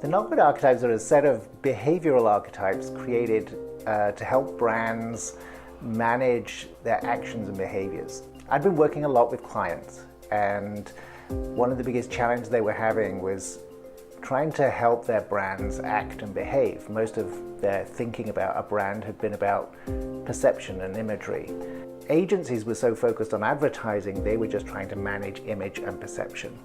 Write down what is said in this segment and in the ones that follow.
The knowledge archetypes are a set of behavioral archetypes created to help brands manage their actions and behaviors. I'd been working a lot with clients, and one of the biggest challenges they were having was trying to help their brands act and behave. Most of their thinking about a brand had been about perception and imagery. Agencies were so focused on advertising, they were just trying to manage image and perception.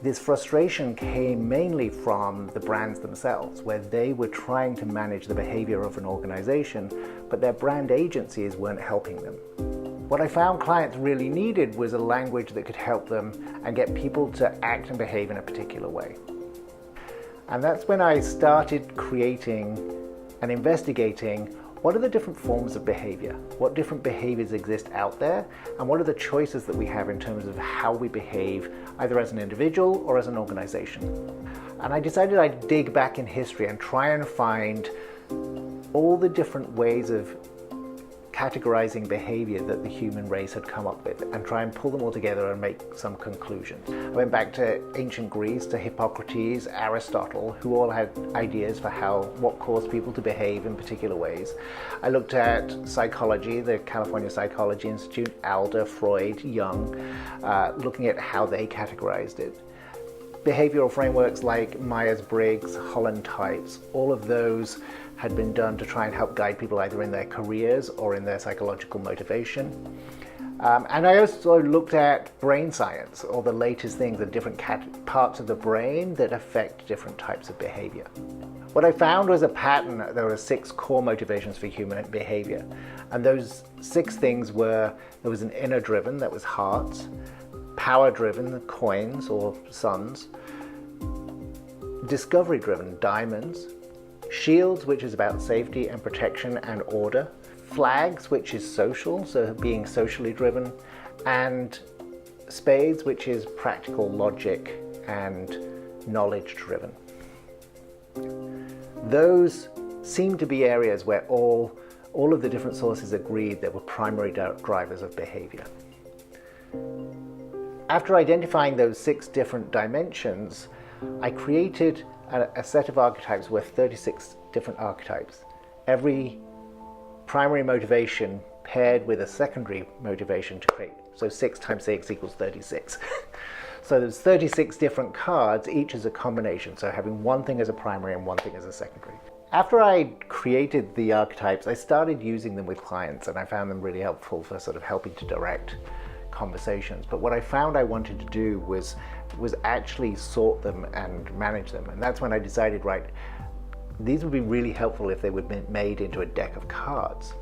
This frustration came mainly from the brands themselves, where they were trying to manage the behavior of an organization, but their brand agencies weren't helping them. What I found clients really needed was a language that could help them and get people to act and behave in a particular way. And that's when I started creating and investigating what are the different forms of behavior, what different behaviors exist out there, and what are the choices that we have in terms of how we behave, either as an individual or as an organization. And I decided I'd dig back in history and try and find all the different ways of categorizing behavior that the human race had come up with and try and pull them all together and make some conclusions. I went back to ancient Greece, to Hippocrates, Aristotle, who all had ideas for what caused people to behave in particular ways. I looked at psychology, the California Psychology Institute, Alder, Freud, Jung, looking at how they categorized it. Behavioral frameworks like Myers-Briggs, Holland types, all of those had been done to try and help guide people either in their careers or in their psychological motivation. And I also looked at brain science, or the latest things in different parts of the brain that affect different types of behavior. What I found was a pattern. There were 6 core motivations for human behavior. And those 6 things were, there was an inner driven, that was hearts, power driven, coins or suns, discovery driven, diamonds, shields, which is about safety and protection and order, flags, which is social, so being socially driven, and spades, which is practical logic and knowledge driven. Those seem to be areas where all of the different sources agreed there were primary drivers of behavior. After identifying those 6 different dimensions, I created a set of archetypes with 36 different archetypes. Every primary motivation paired with a secondary motivation to create. So 6 times 6 equals 36. So there's 36 different cards, each as a combination. So having one thing as a primary and one thing as a secondary. After I created the archetypes, I started using them with clients, and I found them really helpful for sort of helping to direct conversations. But what I found I wanted to do was actually sort them and manage them. And that's when I decided, right, these would be really helpful if they were made into a deck of cards.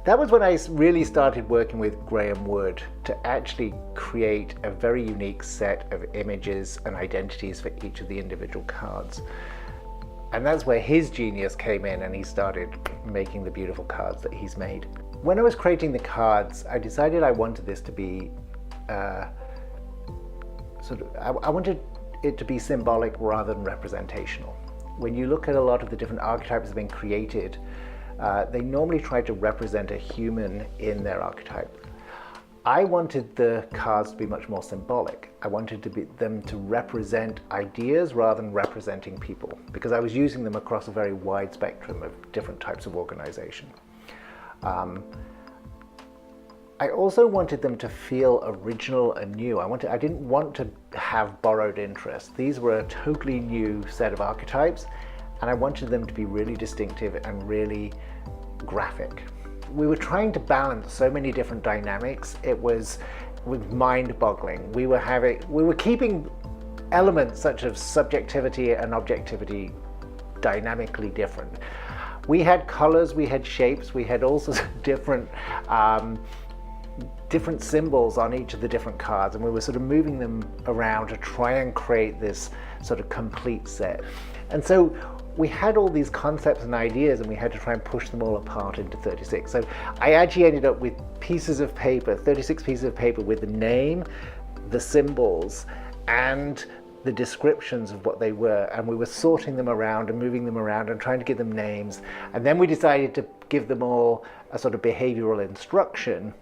That was when I really started working with Graham Wood to actually create a very unique set of images and identities for each of the individual cards. And that's where his genius came in, and he started making the beautiful cards that he's made. When I was creating the cards, I decided I wanted this to be I wanted it to be symbolic rather than representational. When you look at a lot of the different archetypes that have been created, they normally try to represent a human in their archetype. I wanted the cards to be much more symbolic. I wanted them to represent ideas rather than representing people, because I was using them across a very wide spectrum of different types of organization. I also wanted them to feel original and new. I didn't want to have borrowed interest. These were a totally new set of archetypes, and I wanted them to be really distinctive and really graphic. We were trying to balance so many different dynamics. It was mind-boggling. We were keeping elements such as subjectivity and objectivity dynamically different. We had colors, we had shapes, we had all sorts of different symbols on each of the different cards, and we were sort of moving them around to try and create this sort of complete set. And so we had all these concepts and ideas, and we had to try and push them all apart into 36. So I actually ended up with pieces of paper, 36 pieces of paper with the name, the symbols, and the descriptions of what they were, and we were sorting them around and moving them around and trying to give them names. And then we decided to give them all a sort of behavioral instruction,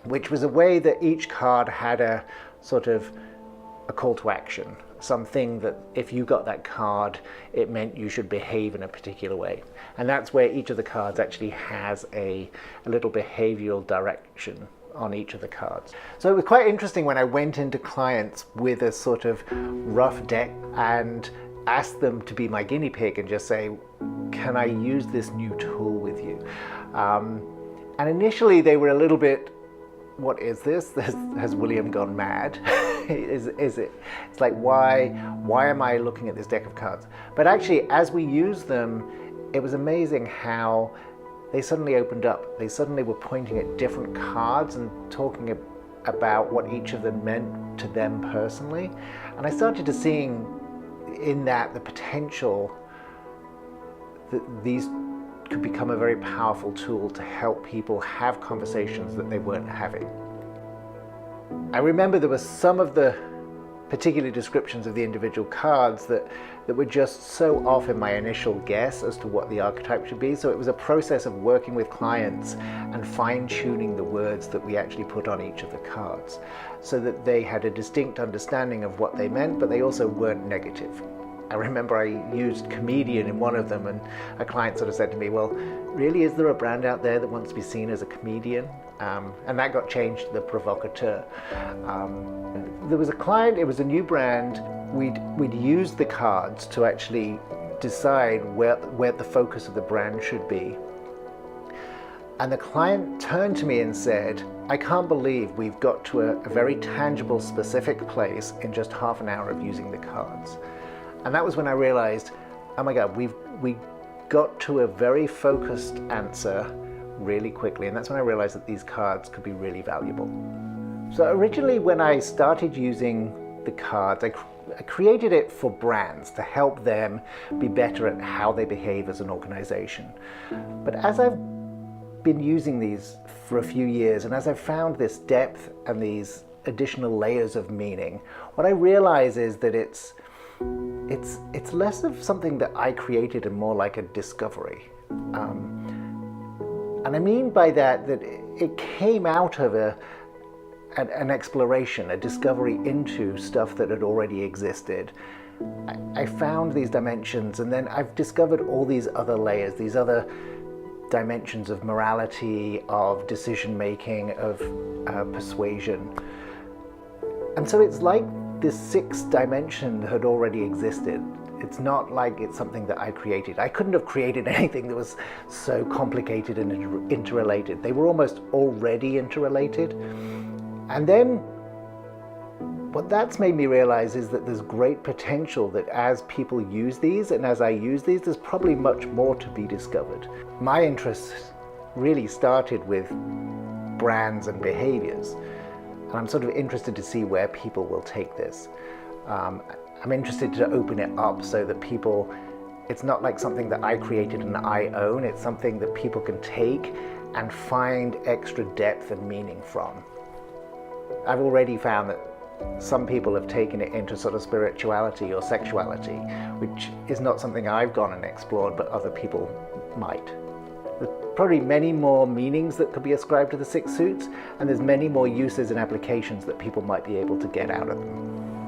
which was a way that each card had a sort of a call to action. something that if you got that card, it meant you should behave in a particular way. And that's where each of the cards actually has a little behavioral direction on each of the cards. So it was quite interesting when I went into clients with a sort of rough deck and asked them to be my guinea pig and just say, can I use this new tool with you? And initially they were a little bit, what is this? Has William gone mad? is it? It's like, why am I looking at this deck of cards? But actually, as we used them, it was amazing how they suddenly opened up. They suddenly were pointing at different cards and talking about what each of them meant to them personally. And I started to seeing in that the potential that these could become a very powerful tool to help people have conversations that they weren't having. I remember there were some of the particular descriptions of the individual cards that were just so off in my initial guess as to what the archetype should be. So it was a process of working with clients and fine-tuning the words that we actually put on each of the cards so that they had a distinct understanding of what they meant, but they also weren't negative. I remember I used comedian in one of them, and a client sort of said to me, well, really, is there a brand out there that wants to be seen as a comedian? And that got changed to the provocateur. There was a client, it was a new brand, we'd used the cards to actually decide where the focus of the brand should be. And the client turned to me and said, I can't believe we've got to a very tangible, specific place in just half an hour of using the cards. And that was when I realized, oh my God, we got to a very focused answer really quickly. And that's when I realized that these cards could be really valuable. So originally when I started using the cards, I created it for brands to help them be better at how they behave as an organization. But as I've been using these for a few years, and as I've found this depth and these additional layers of meaning, what I realize is that it's less of something that I created and more like a discovery. And I mean by that it came out of an exploration, a discovery into stuff that had already existed. I found these dimensions, and then I've discovered all these other layers, these other dimensions of morality, of decision making, of persuasion. And so it's like this sixth dimension had already existed. It's not like it's something that I created. I couldn't have created anything that was so complicated and interrelated. They were almost already interrelated. And then what that's made me realize is that there's great potential that as people use these and as I use these, there's probably much more to be discovered. My interest really started with brands and behaviors. And I'm sort of interested to see where people will take this. I'm interested to open it up so that people, it's not like something that I created and I own, it's something that people can take and find extra depth and meaning from. I've already found that some people have taken it into sort of spirituality or sexuality, which is not something I've gone and explored, but other people might. There's probably many more meanings that could be ascribed to the six suits, and there's many more uses and applications that people might be able to get out of them.